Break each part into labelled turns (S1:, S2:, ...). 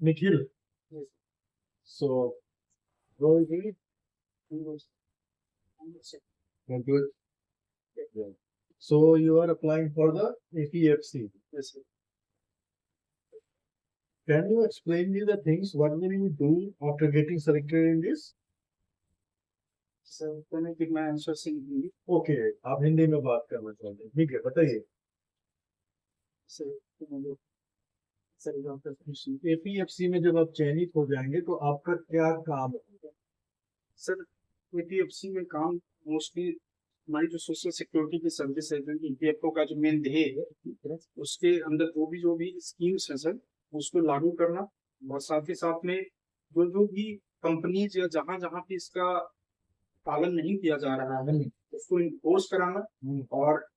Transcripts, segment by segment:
S1: Nikhil. So, go ahead. You're good. Yeah. So you are applying for the APFC.
S2: Yes, sir.
S1: Can you explain me the things? What will you do after getting selected in this?
S2: So can I give my answers in Hindi?
S1: Okay, आप हिंदी में बात करना चाहते हैं, ठीक है, बताइए।
S2: Sir, sir, doctor Krishna.
S1: APFC में जब आप चयनित हो जाएंगे तो आपका क्या काम होगा?
S2: सर, APFC में काम मोस्टली हमारी जो सोशल सिक्योरिटी की सर्विस है, EPFO का जो मेन ध्येय है, उसके अंदर जो भी स्कीम्स हैं सर, उसको लागू करना, और साथ ही साथ में जो भी कंपनीज या जहाँ जहाँ पे इसका पालन नहीं किया जा रहा है उसको इन्फोर्स कराना, और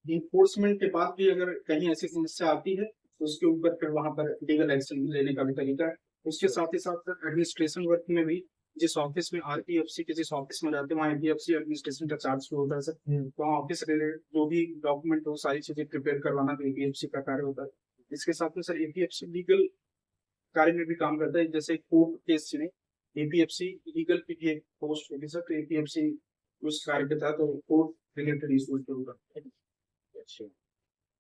S2: इन्फोर्समेंट के बाद भी अगर कहीं ऐसी समस्या आती है तो उसके ऊपर फिर वहां पर लीगल एक्शन लेने का भी तरीका है। उसके साथ ही साथ एडमिनिस्ट्रेशन वर्क में भी जिस ऑफिस में RPFC के जिस ऑफिस में जाते हैं वहाँ APFC एडमिनिस्ट्रेशन का चार्ज होता है सर, तो वहाँ ऑफिस रिलेटेड जो भी डॉक्यूमेंट हो सारी चीजें प्रिपेयर करवाना तो APFC का कार्य होता है। इसके साथ में सर APFC लीगल कार्य में भी काम करता है, जैसे कोर्ट केस में APFC लीगल की एक पोस्ट होगी सर, तो APFC उस कार्य के तहत कोर्ट रिलेटेड इश्यूज पे होगा।
S1: अच्छा,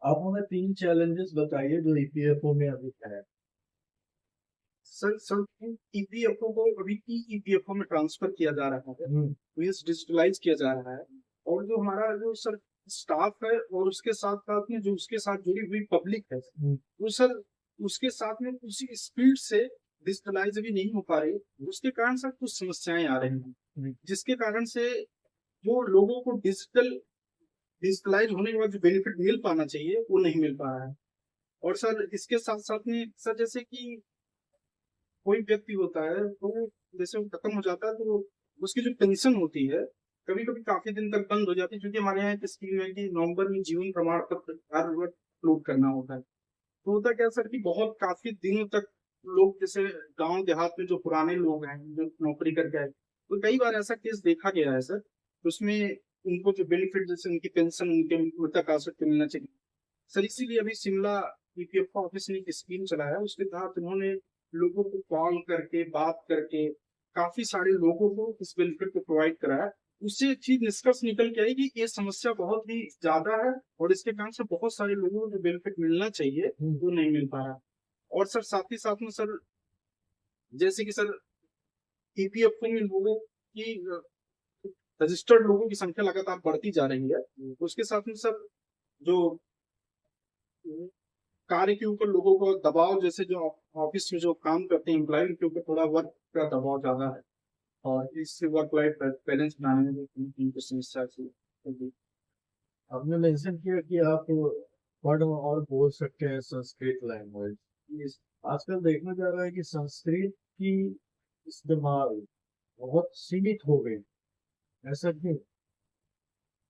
S1: आप हमें 3 चैलेंजेस बताइए जो EPFO में अभी है।
S2: सर EPFO को अभी EPFO में ट्रांसफर किया जा रहा है, डिजिटलाइज किया जा रहा है, और जो हमारा जो सर स्टाफ है और उसके साथ साथ में जो उसके साथ जुड़ी हुई पब्लिक है वो सर उसके साथ में उसी स्पीड से डिजिटलाइज भी नहीं हो पा रही, उसके कारण सर कुछ समस्याएं आ रही हैं, जिसके कारण से जो लोगों को डिजिटलाइज होने के बाद जो बेनिफिट मिल पाना चाहिए वो नहीं मिल पा रहा है। और सर इसके साथ साथ में सर जैसे कि कोई व्यक्ति होता है तो जैसे वो खत्म हो जाता है तो उसकी जो पेंशन होती है कभी कभी काफी दिन तक बंद हो जाती है, क्योंकि हमारे यहाँ एक स्कीम है कि नवंबर में जीवन प्रमाण पत्र हर वक्त अपलोड करना होता है। तो होता क्या सर कि बहुत काफी दिनों तक लोग जैसे गांव देहात में जो पुराने लोग हैं जो नौकरी करके आए, तो कई बार ऐसा केस देखा गया है सर, उसमें उनको जो बेनिफिट जैसे उनकी पेंशन उनके मृतक आश्रित को मिलना चाहिए सर, इसीलिए अभी शिमला EPFO ऑफिस ने एक स्कीम चलाया है, उसके तहत उन्होंने लोगों को कॉल करके बात करके काफी सारे लोगों को इस बेनिफिट को प्रोवाइड कराया। उससे एक चीज निष्कर्ष निकल के आई कि ये समस्या बहुत ही ज्यादा है और इसके कारण से बहुत सारे लोगों को जो बेनिफिट मिलना चाहिए वो नहीं मिल पा रहा। और सर साथ ही साथ में सर जैसे कि सर EPFO में लोगों की रजिस्टर्ड लोगों की संख्या लगातार बढ़ती जा रही है, उसके साथ में सर जो कार्य के ऊपर लोगों को दबाव, जैसे जो ऑफिस में जो काम करते हैं एम्प्लॉय के ऊपर थोड़ा वर्क का दबाव ज्यादा है, और इससे वर्क लाइफ बैलेंस बनाने में भी समस्या थी।
S1: आपने मेंशन किया कि आप पढ़ और बोल सकते हैं संस्कृत लैंग्वेज। आजकल देखा जा रहा है कि संस्कृत की इस्तेमाल बहुत सीमित हो गई, ऐसा क्यों?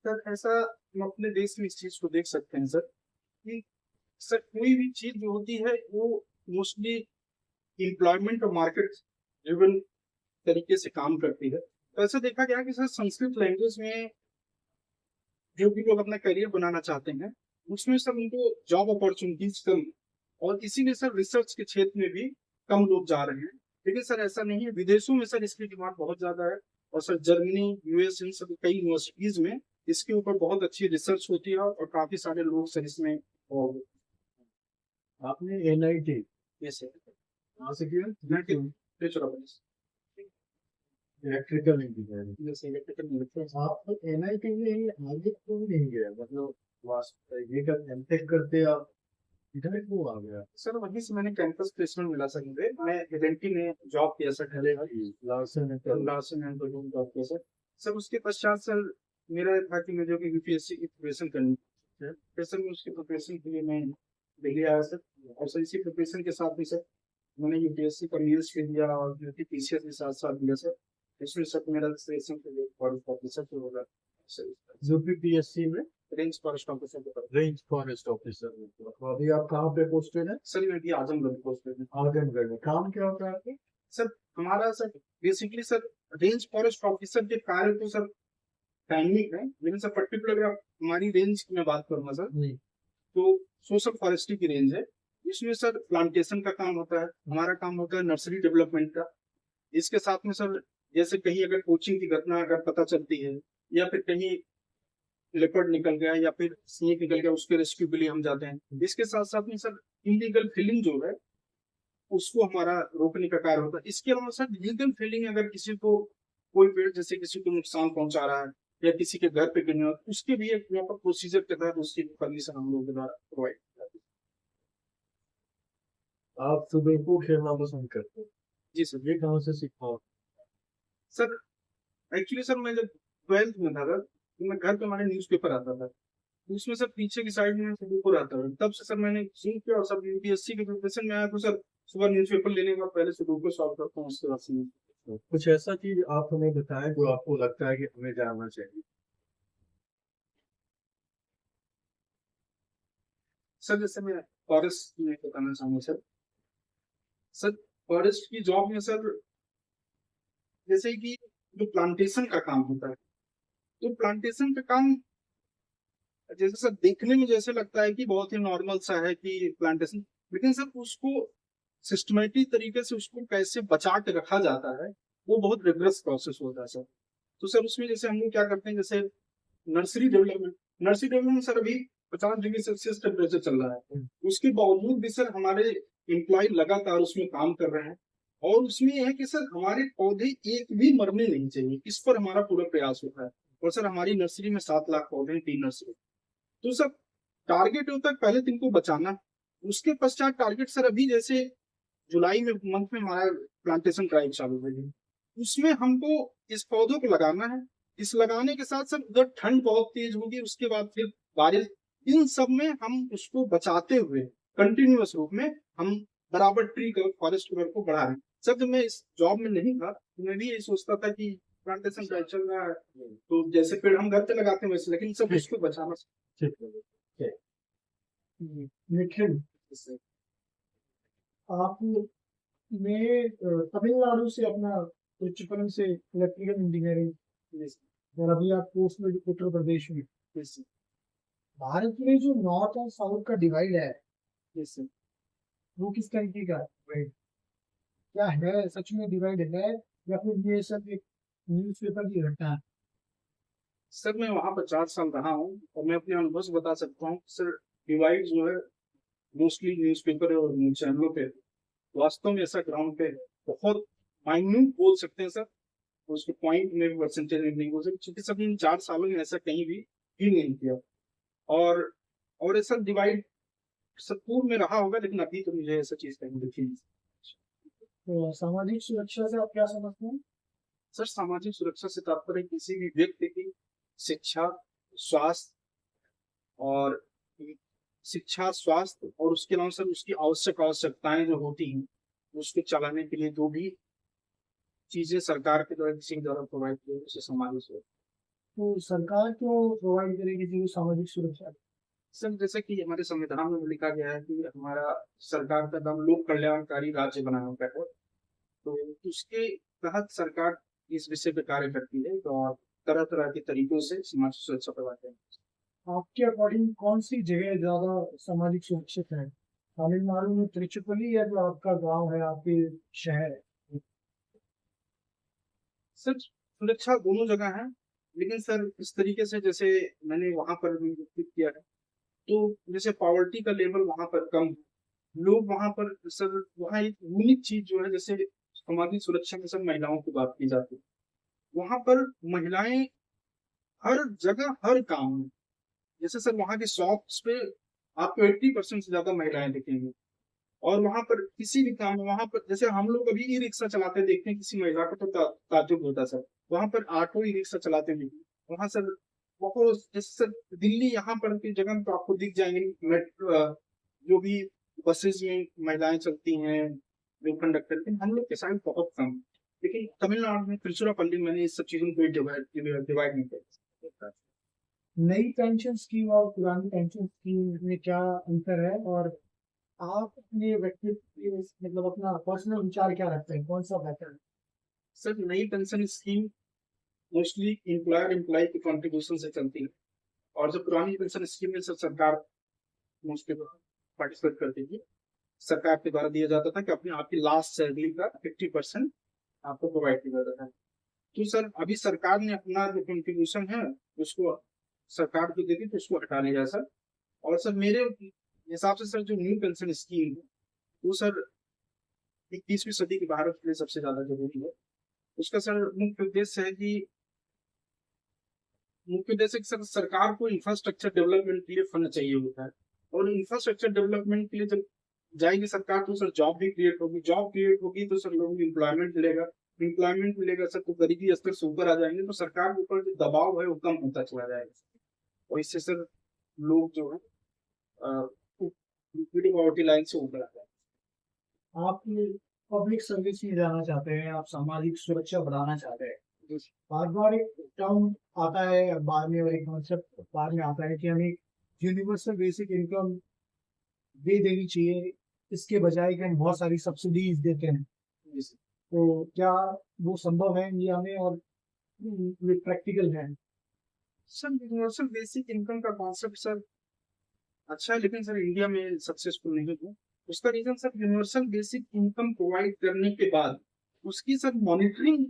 S2: सर ऐसा हम अपने देश में इस चीज को देख सकते हैं सर कि सर कोई भी चीज जो होती है वो मोस्टली एम्प्लॉयमेंट और मार्केट ड्रिवन तरीके से काम करती है। तो ऐसा देखा गया कि सर संस्कृत लैंग्वेज में जो भी लोग अपना करियर बनाना चाहते हैं उसमें सब उनको जॉब अपॉर्चुनिटीज कम, और इसीलिए सर रिसर्च के क्षेत्र में भी कम लोग जा रहे हैं। लेकिन सर ऐसा नहीं है, विदेशों में सर इसकी डिमांड बहुत ज्यादा है, और सर जर्मनी US इन सब कई यूनिवर्सिटीज में इसके ऊपर बहुत अच्छी रिसर्च होती है और काफी सारे लोग सर इसमें
S1: आपने NIT
S2: जैसे
S1: इलेक्ट्रिकल इंजीनियरिंग,
S2: जैसे इलेक्ट्रिकल
S1: आप NIT में आगे क्यों नहीं गए? मतलब ये कर MTech करते आप इधर क्यों आ गया?
S2: सर वहीं से मैंने कैंपस प्लेसमेंट मिला सर, मुझे मैं एडेंटी में जॉब किया सर,
S1: लार्सन
S2: एंड जॉब किया सर। सर उसके पश्चात सर मेरा था कि मुझे UPSC की प्रिपरेशन करनी है, फिर सर मैं उसकी प्रिपरेशन के लिए मैं दिल्ली आया सर, और सर इसी प्रिपरेशन के साथ भी सर मैंने UPSC का मेंस भी दिया और PCS भी साथ साथ दिया सर। इसमें सर मेरा सिलेक्शन के लिए फॉरेस्ट ऑफिसर जो होगा सर,
S1: UPPSC में
S2: range forest officer
S1: range forest officer. तो अभी आप कहाँ पे पोस्टेड है?
S2: सर मैं भी आजमगढ़ पोस्टेड है।
S1: आजमगढ़ में काम क्या होता है आपके?
S2: सर हमारा sir basically sir range forest officer के कार्य तो सर टाइमिंग है, लेकिन सर पर्टिकुलर हमारी रेंज की मैं बात करूंगा सर, तो सोशल फॉरेस्ट्री की रेंज है। इसमें सर प्लांटेशन का काम होता है, हमारा काम होता है नर्सरी डेवलपमेंट का। इसके साथ में सर जैसे कहीं अगर पोचिंग की घटना अगर पता चलती है, या फिर कहीं लेपर्ड निकल गया या फिर स्नेक निकल गया, उसके रेस्क्यू के लिए हम जाते हैं। इसके साथ साथ में सर इलीगल फिलिंग जो है उसको हमारा रोकने का कार्य होता है। इसके अलावा सर लीगल फिलिंग अगर किसी को कोई पेड़ जैसे किसी को नुकसान पहुंचा रहा है या किसी के घर पे गिरने, उसके भी एक प्रॉपर प्रोसीजर के तहत उसकी परमिशन हम लोगों के द्वारा प्रोवाइड की जाती
S1: आप सुबह को खेलना पसंद करते हैं?
S2: है। जी सर।
S1: ये कहाँ से सीखा?
S2: सर एक्चुअली सर मैं जब 12th में था सर, तो मैं घर पे हमारे न्यूज़पेपर आता था, तो उसमें सर पीछे की साइड में सुडोकू आता था। तब से सर मैंने शुरू किया, और सब यूपीएससी के प्रिपरेशन में आया तो सर सुबह न्यूज़पेपर लेने के बाद पहले सुडोकू सॉल्व करता हूँ, उसके बाद से
S1: कुछ ऐसा चीज आप हमें बताएं जो आपको लगता है कि हमें जानना चाहिए।
S2: सर जैसे मैं फॉरेस्ट में बताना चाहूंगा सर। सर फॉरेस्ट की जॉब में सर जैसे कि जो प्लांटेशन का काम होता है, तो प्लांटेशन का काम जैसे सर देखने में जैसे लगता है कि बहुत ही नॉर्मल सा है कि प्लांटेशन, लेकिन सर उसको सिस्टमेटिक तरीके से उसको कैसे बचा के रखा जाता है वो बहुत रिग्रेस प्रोसेस होता है सर। तो सर उसमें जैसे हम लोग क्या करते हैं, जैसे नर्सरी डेवलपमेंट सर अभी 50 डिग्री सेल्सियस टेम्परेचर चल रहा है, उसके बावजूद भी सर हमारे एम्प्लॉय लगातार उसमें काम कर रहे हैं। और उसमें यह है कि सर हमारे पौधे एक भी मरने नहीं चाहिए, इस पर हमारा पूरा प्रयास होता है। और सर हमारी नर्सरी में 7 लाख पौधे हैं, 3 नर्सरी। तो सर टारगेट होता है पहले तो इनको बचाना, उसके पश्चात टारगेट सर अभी जैसे जुलाई में मंथ में हमारा प्लांटेशन ड्राइव चालू होगी, उसमें हमको इस पौधों को लगाना है। इस लगाने के साथ सर उधर ठंड बहुत तेज होगी, उसके बाद फिर बारिश, इन सब में हम उसको बचाते हुए कंटिन्यूअस रूप में हम बराबर ट्री कवर फॉरेस्ट कवर को बढ़ा रहे हैं। सर जब मैं इस जॉब में नहीं था तो मैं भी यही सोचता था कि प्लांटेशन ड्राइव चल रहा है तो जैसे पेड़ हम घर पे लगाते हैं वैसे, लेकिन सब उसको बचाना।
S1: ठीक है। निखिल,
S2: इससे
S1: आपने तमिलनाडु से अपना उच्चतम से इलेक्ट्रिकल इंजीनियरिंग और अभी आप पोस्ट में उत्तर प्रदेश में।
S2: इससे
S1: भारत में जो नॉर्थ और साउथ का डिवाइड है
S2: इससे
S1: वो किस तरीके का है? क्या है, सच में डिवाइड है या फिर ये सब एक न्यूज़पेपर की घटना है?
S2: सर मैं वहां पर 4 साल रहा हूँ और मैं अपने अनुभव से बता सकता हूँ सर, डिवाइड जो है मोस्टली न्यूज़पेपर और न्यूज चैनलों पे, वास्तव में ऐसा ग्राउंड पे बहुत माइन्यूट बोल सकते हैं सर, उसके पॉइंट में परसेंटेज में नहीं बोल सकते, क्योंकि सर इन 4 सालों में ऐसा कहीं भी नहीं किया। और और ऐसा डिवाइड सर पूर्व में रहा होगा, लेकिन अभी तो मुझे ऐसा चीज कहीं दिखी नहीं।
S1: तो सामाजिक सुरक्षा से आप क्या समझते हैं?
S2: सर सामाजिक सुरक्षा से तात्पर्य किसी भी व्यक्ति की शिक्षा, स्वास्थ्य और और उसके अलावा सर उसकी आवश्यकताएं जो होती हैं उसको चलाने के लिए जो भी चीजें सरकार के द्वारा किसी के द्वारा प्रोवाइड की जाए, उसे सामाजिक सुरक्षा।
S1: तो सरकार क्यों प्रोवाइड करेगी किसी को सामाजिक सुरक्षा?
S2: सर जैसे कि हमारे संविधान में लिखा गया है कि हमारा सरकार का नाम लोक कल्याणकारी राज्य बनाने का है, तो उसके तहत सरकार इस विषय पे कार्य करती है और तरह तरह के तरीकों से समाज सुरक्षा करवाते हैं।
S1: आपके अकॉर्डिंग कौन सी जगह ज्यादा सामाजिक सुरक्षित है? तमिलनाडु में त्रिचुपली या जो आपका गांव है, आपके शहर है?
S2: सर सुरक्षा दोनों जगह है, लेकिन सर इस तरीके से जैसे मैंने वहां पर भी विकसित किया है, तो जैसे पॉवर्टी का लेवल वहां पर कम है, लोग वहां पर सर वहाँ एक यूनिक चीज जो है, जैसे सामाजिक सुरक्षा में सर महिलाओं की बात की जाती है, वहां पर महिलाएं हर जगह हर काम में, जैसे सर वहाँ के शॉप्स पे आपको 80% से ज्यादा महिलाएं दिखेंगी। और वहां पर किसी भी काम में वहां पर जैसे हम लोग अभी ई रिक्शा चलाते देखते हैं किसी महिला को, तो ताज्जुब होता है सर, वहां पर ऑटो ई रिक्शा चलाते हुए वहां सर बहुत, जैसे सर दिल्ली यहाँ पर की जगह तो आपको दिख जाएंगे मेट्रो जो भी बसेस में महिलाएं चलती हैं जो कंडक्टर, लेकिन हम लोग के साइड बहुत कम। लेकिन तमिलनाडु में त्रिचुरापल्ली में इस सब चीजों को डिवाइड नहीं किया।
S1: नई पेंशन स्कीम और पुरानी पेंशन स्कीम में क्या अंतर है, और आप अपने व्यक्तित्व मतलब अपना पर्सनल विचार क्या रखते हैं, कौन सा बेहतर है?
S2: सर नई pension scheme mostly employer employee के कंट्रीब्यूशन से चलती है, और जो पुरानी पेंशन स्कीम में सर सरकार उसके पार्टिसिपेट करते थे। सरकार के द्वारा दिया जाता था कि अपने आपकी लास्ट सैलरी का 50% आपको प्रोवाइड किया जाता था। तो सर अभी सरकार ने अपना जो कंट्रीब्यूशन है उसको सरकार को देती तो उसको हटा लिया सर। और सर मेरे हिसाब से सर जो न्यू पेंशन स्कीम है वो सर 21वीं सदी के भारत के लिए सबसे ज्यादा जरूरी है। उसका सर मुख्य उद्देश्य सर सरकार को इंफ्रास्ट्रक्चर डेवलपमेंट के लिए फंड चाहिए होता है। और इंफ्रास्ट्रक्चर डेवलपमेंट के लिए जब जाएगी सरकार तो सर जॉब क्रिएट होगी तो सर लोगों को एम्प्लॉयमेंट मिलेगा सर, तो गरीबी स्तर से ऊपर आ जाएंगे, तो सरकार के ऊपर जो दबाव है वो कम होता चला जाएगा और इससे सर लोग जो है पॉवर्टी लाइन से ऊपर आ जाएंगे।
S3: आप पब्लिक सर्विस में जाना चाहते हैं, आप सामाजिक सुरक्षा बढ़ाना चाहते हैं, बार बार एक टर्म आता है, बाद में एक कॉन्सेप्ट बाद में आता है कि हमें यूनिवर्सल बेसिक इनकम दे देनी चाहिए, इसके बजाय कि हम बहुत सारी सब्सिडीज देते हैं। तो क्या वो संभव है इंडिया में और ये प्रैक्टिकल है?
S2: सर यूनिवर्सल बेसिक इनकम का कॉन्सेप्ट सर अच्छा है, लेकिन सर इंडिया में सक्सेसफुल नहीं है। उसका reason sir universal basic income provide करने के बाद उसकी सर मॉनिटरिंग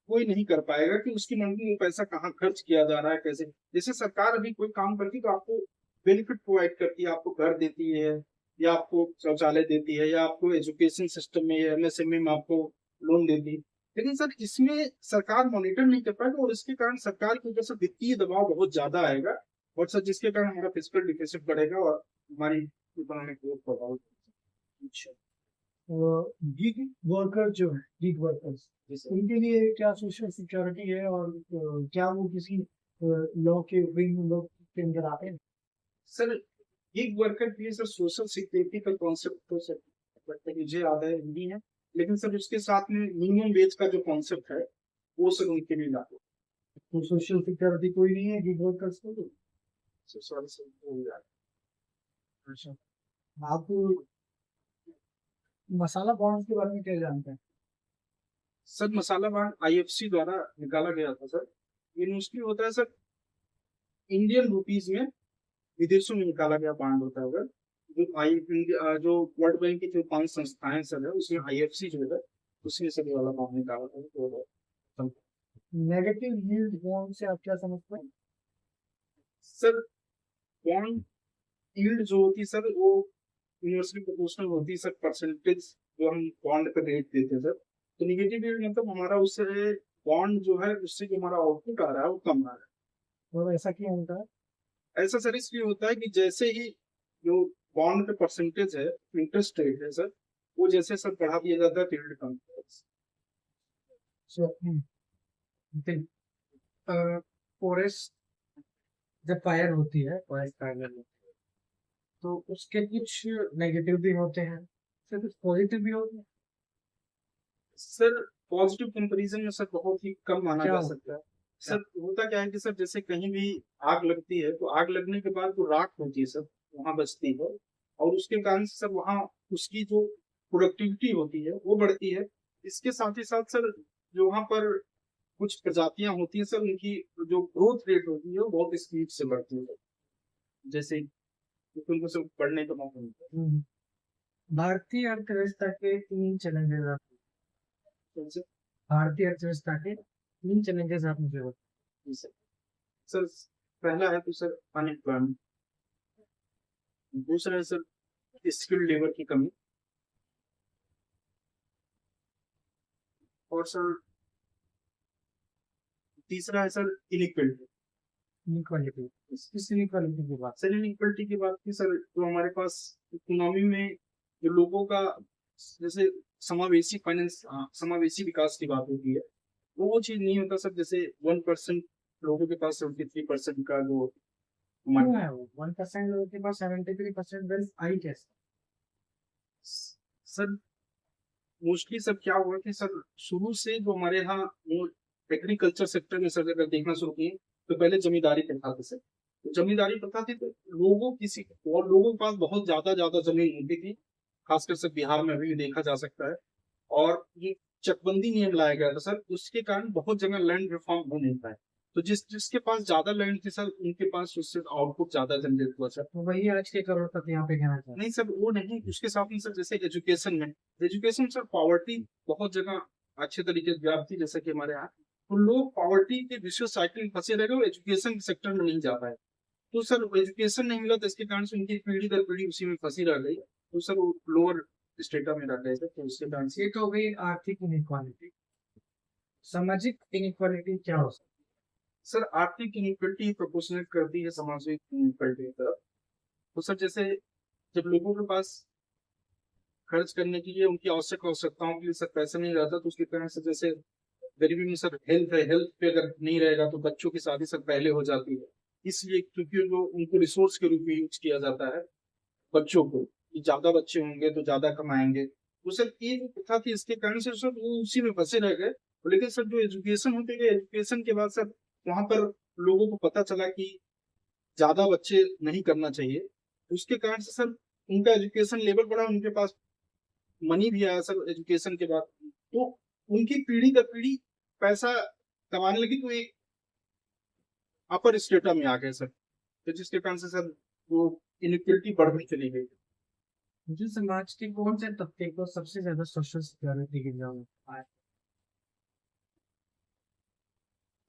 S2: कोई नहीं कर पाएगा कि उसकी मंथली में पैसा कहाँ खर्च किया जा रहा है, कैसे। जैसे सरकार अभी कोई काम करती है तो आपको बेनिफिट प्रोवाइड करती है, आपको घर देती है या आपको शौचालय देती है या आपको एजुकेशन सिस्टम में एमएसएमई में आपको लोन देती है, लेकिन सर इसमें सरकार मॉनिटर नहीं कर पाएगा और इसके कारण सरकार के ऊपर से वित्तीय दबाव बहुत ज्यादा आएगा और सर जिसके कारण हमारा फिस्कल डिफिसिट बढ़ेगा और हमारी इकोनॉमिक ग्रोथ प्रभावित।
S3: गिग वर्कर जो है, गिग वर्कर्स, उनके लिए क्या सोशल सिक्योरिटी है और क्या वो किसी लॉ के अंदर आते हैं?
S2: सर गिग वर्कर के लिए सर सोशल सिक्योरिटी का कॉन्सेप्ट तो सर मुझे याद है नहीं है, लेकिन सर उसके साथ में मिनिमम वेज का जो कॉन्सेप्ट है वो सर उनके लिए लागू।
S3: तो सोशल सिक्योरिटी कोई नहीं है गिग वर्कर्स को?
S2: Sorry sir.
S3: अच्छा, आप मसाला बॉन्ड्स के बारे में क्या जानते हैं?
S2: सर मसाला बॉन्ड आईएफसी द्वारा निकाला गया था सर। ये मोस्टली होता है सर इंडियन रुपीज में विदेशों में निकाला गया बॉन्ड होता है। अगर जो वर्ल्ड बैंक की जो 5 संस्थाएं सर है उसमें आईएफसी जो है उसने सर ये वाला बॉन्ड निकाला था।
S3: नेगेटिव यील्ड बॉन्ड से आप क्या समझते हैं?
S2: सर बॉन्ड यील्ड जो होती है सर वो यूनिवर्सली प्रोपोर्शनल होती है सर, परसेंटेज जो हम बॉन्ड पे रेट देते हैं सर। तो निगेटिव यील्ड मतलब हमारा उससे बॉन्ड जो है उससे जो हमारा आउटपुट आ रहा है वो कम आ रहा है।
S3: और ऐसा क्यों होता है?
S2: ऐसा सर इसलिए होता है कि जैसे ही जो बॉन्ड का परसेंटेज है, इंटरेस्ट रेट है सर, वो जैसे सर बढ़ा दिया जाता है यील्ड कम।
S3: फॉरेस्ट जब फायर होती है, फॉरेस्ट फायर तो उसके कुछ नेगेटिव भी होते हैं, फिर कुछ पॉजिटिव भी होते हैं।
S2: सर पॉजिटिव कंपैरिजन में सर बहुत ही कम माना
S3: क्या
S2: जा सकता है। सर होता क्या है कि सर जैसे कहीं भी आग लगती है तो आग लगने के बाद जो राख होती है सर वहां बचती है और उसके कारण से सर वहां उसकी जो प्रोडक्टिविटी होती है वो बढ़ती है। इसके साथ ही साथ सर जो वहां पर कुछ प्रजातियां होती है सर उनकी जो ग्रोथ रेट होती है वो बहुत स्पीड से बढ़ती है, जैसे उनको सब पढ़ने का मौका मिलता है।
S3: भारतीय अर्थव्यवस्था के 3 चैलेंजेस भारतीय अर्थव्यवस्था के 3 चैलेंजेस आप मुझे बताइए।
S2: सर पहला है तो सर अनएम्प्लॉयमेंट, दूसरा है सर स्किल्ड लेबर की कमी, और सर तीसरा है सर इनइक्वालिटी।
S3: इनइक्वालिटी, किस इनइक्वालिटी की बात?
S2: सर इनइक्वालिटी की बात की सर जो हमारे पास इकोनॉमी में जो लोगों का जैसे समावेशी फाइनेंस समावेशी विकास की बात होती है वो चीज नहीं होता सर। जैसे 1% लोगों के पास 73% का जो
S3: क्यों है वो 1% लोगों के पास 73% वेल्थ आई कैसे?
S2: सर मोस्टली सब क्या हुआ कि सर शुरू से जो हमारे यहाँ एग्रीकल्चर सेक्टर में सर अगर देखना शुरू किए तो पहले जमींदारी प्रथा थी सर। तो जमींदारी प्रथा थी तो लोगों के पास बहुत ज्यादा जमीन होती थी, खासकर सर बिहार में अभी भी देखा जा सकता है। और ये चकबंदी नियम लाया गया था सर, उसके कारण बहुत जगह लैंड रिफॉर्म हो नहीं पाए। तो जिसके पास ज्यादा लैंड थी सर, उनके पास उससे आउटपुट ज्यादा जनरेट हुआ सर।
S3: तो वही आज के करोड़पति यहाँ पे कहना चाहते हैं।
S2: नहीं सर, वो नहीं, उसके साथ में सर जैसे एजुकेशन सर, पॉवर्टी बहुत जगह अच्छे तरीके से व्याप्त थी, जैसे कि हमारे यहाँ, तो लोग पॉवर्टी के विश्व साइकिल में फंसे रह गए, वो एजुकेशन सेक्टर में नहीं जा पाए। तो सर एजुकेशन नहीं मिला, तो इसके कारण से उनकी पीढ़ी दर पीढ़ी उसी में फंसी रह गई, तो सर वो लोअर स्टेटा में रह गए थे, तो उसके कारण से।
S3: ये तो हो गई आर्थिक इनइक्वालिटी। सामाजिक इनइक्वालिटी क्या हो सकती
S2: सर आर्थिक इनइक्वालिटी प्रोपोर्शनेट करती है सामाजिक इनइक्वालिटी की तरफ। तो सर जैसे जब लोगों के पास खर्च करने के लिए, उनकी आवश्यकताओं के लिए सर पैसा नहीं रहता, तो उसके कारण से जैसे गरीबी में सर हेल्थ है, हेल्थ पे अगर नहीं रहेगा तो बच्चों की शादी सर पहले हो जाती है, इसलिए क्योंकि जो उनको रिसोर्स के रूप में यूज किया जाता है बच्चों को, कि ज्यादा बच्चे होंगे तो ज्यादा कमाएंगे, तो सर ये जो प्रथा थी, इसके कारण से सर वो उसी में फंसे रह गए। लेकिन सर जो एजुकेशन होते गए, एजुकेशन के बाद सर वहां पर लोगों को पता चला कि ज्यादा बच्चे नहीं करना चाहिए, उसके कारण से सर उनका एजुकेशन लेवल बढ़ा, उनके पास मनी भी आया सर एजुकेशन के बाद, तो उनकी पीढ़ी दर पीढ़ी पैसा कमाने लगी, तो एक अपर स्टेटा में आ गए सर, तो जिसके कारण से सर वो इनइक्वालिटी बढ़ती चली गई।
S3: है? मुझे समाज के कौन से तबके को सबसे ज्यादा सोशल सिक्योरिटी की जरूरत है?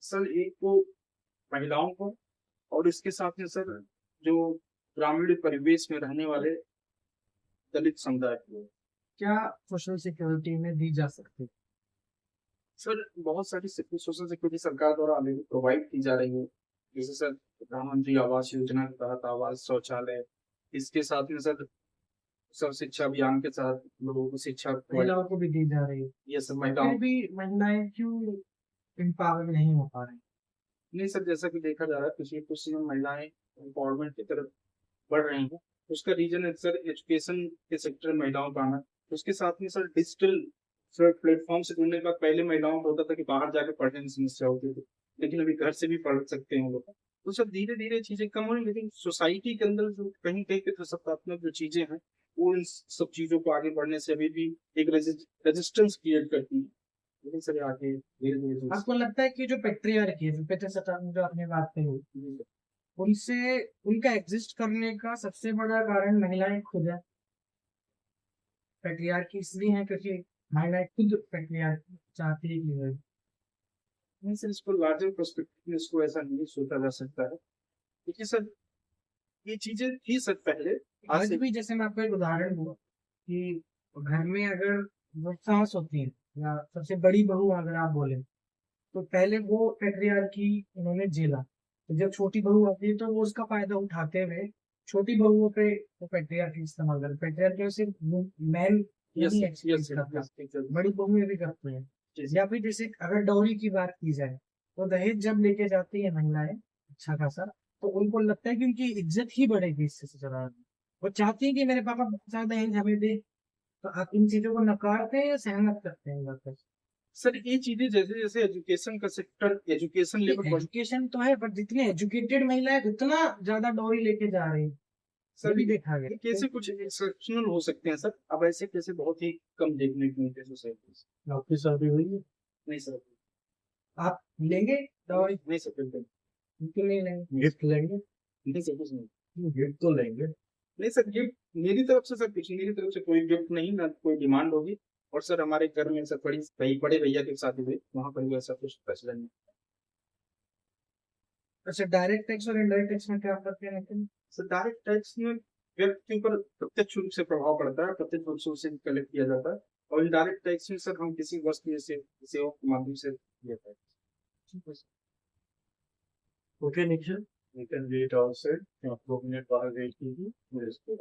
S2: सर एक तो महिलाओं को, और इसके साथ में सर जो ग्रामीण परिवेश में रहने वाले दलित समुदाय को।
S3: क्या सोशल सिक्योरिटी में दी जा सकती है?
S2: सर बहुत सारी सोशल सिक्योरिटी सरकार द्वारा ऑलरेडी प्रोवाइड की जा रही है, जैसे सर प्रधानमंत्री आवास योजना के तहत आवास, शौचालय, इसके साथ में सर सर्व शिक्षा अभियान के साथ लोगों को शिक्षा
S3: महिलाओं को भी दी जा रही है,
S2: ये सब
S3: फिर
S2: महिलाओं।
S3: भी महिलाएं क्यों एम्पावर नहीं हो पा रही?
S2: नहीं सर, जैसा कि देखा जा रहा है पिछले कुछ समय महिलाएं एम्पावरमेंट की तरफ बढ़ रही हैं, उसका रीजन है सर एजुकेशन के सेक्टर में महिलाओं का आना, उसके साथ में सर डिजिटल सर प्लेटफॉर्म से जुड़ने के बाद पहले महिलाओं को होता था कि बाहर जाकर पढ़ने में समस्या होती थी, लेकिन अभी घर से भी पढ़ सकते हैं लोग, तो सर धीरे धीरे चीजें कम हो रही, लेकिन सोसाइटी के अंदर जो कहीं कहीं पे सकारात्मक जो चीजें हैं, वो इन सब चीजों को आगे बढ़ने से अभी भी एक रेजिस्टेंस क्रिएट करती है, लेकिन सर आगे धीरे धीरे।
S3: आपको लगता है कि जो पेट्रियार्की है, जो आपने बात कही, उनसे उनका एग्जिस्ट करने का सबसे बड़ा कारण महिलाएं खुद है? पेट्रियार्की इसलिए है क्योंकि महिलाएं खुद पेट्रियार्की चाहती है कि
S2: नहीं सर, इसको लार्जर पर्सपेक्टिव में इसको ऐसा नहीं सोचा जा सकता है, क्योंकि सर ये चीजें थी सर पहले।
S3: आज भी, जैसे मैं आपको एक उदाहरण दूं कि घर में अगर वो सास होती है या सबसे बड़ी बहू अगर आप बोले, तो पहले वो पेट्रियार्की उन्होंने झेला, तो जब छोटी बहू आती है तो वो उसका फायदा उठाते हुए छोटी बहुओं पे वो पेट्रियार्की इस्तेमाल करते। पेट्रियार्की सिर्फ मैन
S2: यस
S3: नहीं
S2: यस
S3: एक्सप्रेस करता, बड़ी बहुएं भी करती हैं। या फिर जैसे अगर डॉरी की बात की जाए, तो दहेज जब लेके जाती है महिलाएं अच्छा खासा, तो उनको लगता है कि उनकी इज्जत ही बढ़ेगी इससे ज्यादा, वो चाहती है कि मेरे पापा बहुत ज्यादा दहेज हमें दे। तो आप इन चीजों को नकारते हैं या सहमत करते हैं वापस?
S2: सर ये चीजें जैसे जैसे एजुकेशन का सेक्टर, एजुकेशन लेवल
S3: एजुकेशन तो है, पर जितनी एजुकेटेड महिला है उतना ज्यादा डॉरी लेके जा रही है,
S2: सर
S3: भी देखा गया।
S2: कैसे कुछ एक्सेप्शनल हो सकते हैं सर, अब ऐसे कैसे बहुत ही कम देखने को मिलते हैं सोसाइटी।
S1: आपकी शादी हुई है?
S2: नहीं सर,
S3: आप लेंगे डॉरी?
S2: नहीं सर, बिल्कुल
S3: क्यों नहीं लेंगे?
S1: गिफ्ट लेंगे?
S2: नहीं सर, कुछ नहीं।
S1: गिफ्ट तो लेंगे।
S2: नहीं सर, गिफ्ट मेरी तरफ से सर कुछ, मेरी तरफ से कोई गिफ्ट नहीं, ना कोई डिमांड होगी, और सर हमारे घर में सर बड़े भैया की शादी हुई, वहाँ पर भी ऐसा कुछ फैसला नहीं।
S3: अच्छा, डायरेक्ट टैक्स और इनडायरेक्ट टैक्स में क्या फर्क है? लेकिन
S2: सर डायरेक्ट टैक्स में व्यक्ति के ऊपर प्रत्यक्ष रूप से प्रभाव पड़ता है, प्रत्यक्ष रूप से उसे कलेक्ट किया जाता है, और इनडायरेक्ट टैक्स में सर हम किसी वस्तु जैसे सेवा के माध्यम से लेते हैं।
S1: Okay Nikhil, you can wait outside. आप 2 मिनट बाहर वेट कीजिए, मैं इसको